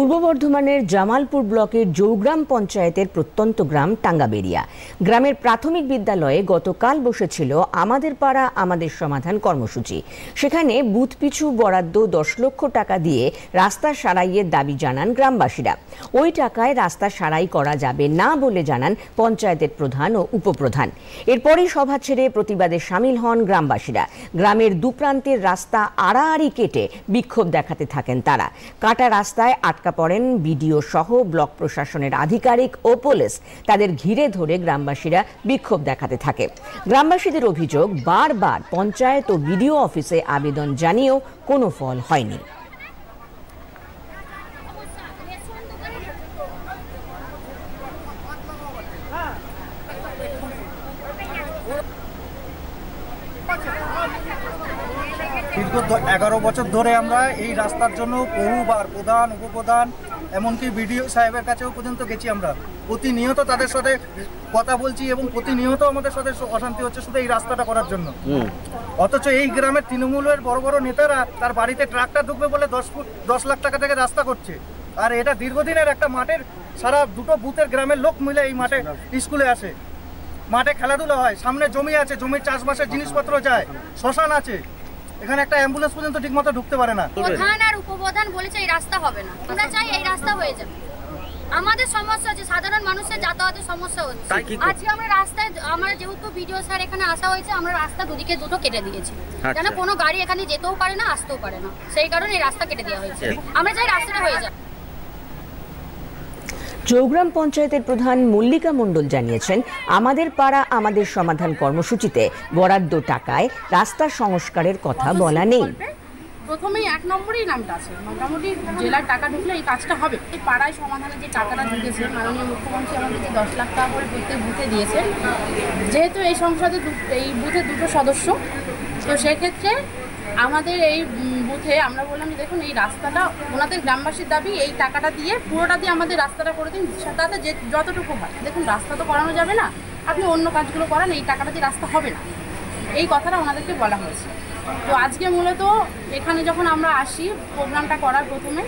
পূর্ব বর্ধমানের জামালপুর ব্লকের জৌগ্রাম পঞ্চায়েতের প্রত্যন্ত গ্রাম টাঙ্গাবেড়িয়া গ্রামের প্রাথমিক বিদ্যালয়ে গতকাল বসেছিল আমাদের পাড়া আমাদের সমাধান কর্মসূচি। সেখানে বুথ পিছু বরাদ্দ 10 লক্ষ টাকা দিয়ে রাস্তা সারাইয়ের দাবি জানান গ্রামবাসীরা। ওই টাকায় রাস্তা সারাই করা যাবে না বলে জানান পঞ্চায়েতের প্রধান ও উপপ্রধান। এরপরই সভা ছেড়ে প্রতিবাদে সামিল হন গ্রামবাসীরা। গ্রামের দুপ্রান্তের রাস্তা আড়াআড়ি কেটে বিক্ষোভ দেখাতে থাকেন তারা। কাটা রাস্তায় আটকা পড়েন বিডিও সহ ব্লক প্রশাসনের আধিকারিক ও পুলিশ। তাদের ঘিরে ধরে গ্রামবাসীরা বিক্ষোভ দেখাতে থাকে। গ্রামবাসীদের অভিযোগ, বারবার পঞ্চায়েত ও বিডিও অফিসে আবেদন জানিয়েও কোনো ফল হয়নি। দীর্ঘ 11 বছর ধরে আমরা এই রাস্তার জন্য বহুবার প্রধান, উপপ্রধান, এমনকি বিডিও সাহেবের কাছেও পর্যন্ত গেছি। আমরা প্রতিনিয়ত তাদের সাথে কথা বলছি এবং প্রতিনিয়ত আমাদের সাথে অশান্তি হচ্ছে শুধু এই রাস্তাটা করার জন্য। অথচ এই গ্রামের তৃণমূলের বড় বড় নেতারা তার বাড়িতে ট্রাক্টর ঢুকবে বলে 10 লাখ টাকা থেকে রাস্তা করছে। আর এটা দীর্ঘদিনের একটা মাঠের, সারা দুটো বুথের গ্রামের লোক মিলে এই মাঠে স্কুলে আসে, মাঠে খেলাধুলা হয়, সামনে জমি আছে, জমির চাষবাসের জিনিসপত্র যায়, শ্মশান আছে, এখানে একটা অ্যাম্বুলেন্স পর্যন্ত ঠিকমতো ঢুকতে পারে না। প্রধান আর উপপ্রধান বলেছে এই রাস্তা হবে না, আমরা চাই এই রাস্তা হয়ে যাবে। আমাদের সমস্যা আছে, সাধারণ মানুষের যাতায়াতের সমস্যা হচ্ছে। আজকে আমরা রাস্তায়, আমরা যেহেতু ভিডিও স্যার এখানে আসা হয়েছে, আমরা রাস্তা দুদিকে দুটো কেটে দিয়েছি, যেন কোনো গাড়ি এখানে যেতেও পারে না, আসতেও পারে না। সেই কারণে এই রাস্তা কেটে দেওয়া হয়েছে। আমরা চাই রাস্তাটা হয়ে যাবে। জৌগ্রাম পঞ্চায়েতের প্রধান মল্লিকা মণ্ডল জানিয়েছেন, আমাদের পাড়া আমাদের সমাধান কর্মসূচিতে বরাদ্দ টাকায় রাস্তা সংস্কারের কথা বলা নেই। প্রথমেই 1 নম্বরেই নামটা আছে, মোটামুটি জেলার টাকা ঢুকলে এই কাজটা হবে। এই পাড়ায় সমাধানে যে টাকাটা ঢুকেছে, মাননীয় মুখ্যমন্ত্রী আমাদের যে 10 লাখ টাকা করে প্রত্যেক বুথে দিয়েছেন, যেহেতু এই সংসদে এই বুথে 2টো সদস্য, তো সেক্ষেত্রে আমাদের এই বুথে আমরা বললাম যে দেখুন এই রাস্তাটা ওনাদের গ্রামবাসীর দাবি, এই টাকাটা দিয়ে পুরোটা দিয়ে আমাদের রাস্তাটা করে দিন, তাতে যে যতটুকু হয়। দেখুন রাস্তা তো করানো যাবে না, আপনি অন্য কাজগুলো করান, এই টাকাটা দিয়ে রাস্তা হবে না, এই কথাটা ওনাদেরকে বলা হয়েছে। তো আজকে মূলত এখানে যখন আমরা আসি প্রোগ্রামটা করার প্রথমে,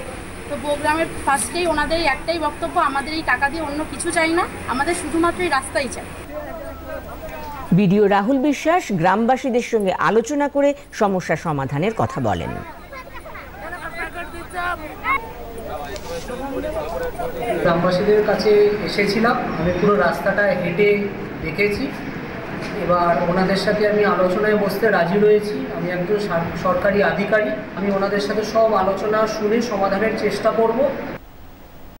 তো প্রোগ্রামের ফার্স্টেই ওনাদের একটাই বক্তব্য, আমাদের এই টাকা দিয়ে অন্য কিছু চাই না, আমাদের শুধুমাত্র এই রাস্তাই চাই। বিডিও রাহুল বিশ্বাস গ্রামবাসীদের সঙ্গে আলোচনা করে সমস্যা সমাধানের কথা বলেন। গ্রামবাসীদের কাছে এসেছিলাম, আমি পুরো রাস্তাটা হেঁটে দেখেছি। এবার ওনাদের সাথে আমি আলোচনায় বসতে রাজি রয়েছি। আমি একজন সরকারি আধিকারিক, আমি ওনাদের সাথে সব আলোচনা শুনে সমাধানের চেষ্টা করব।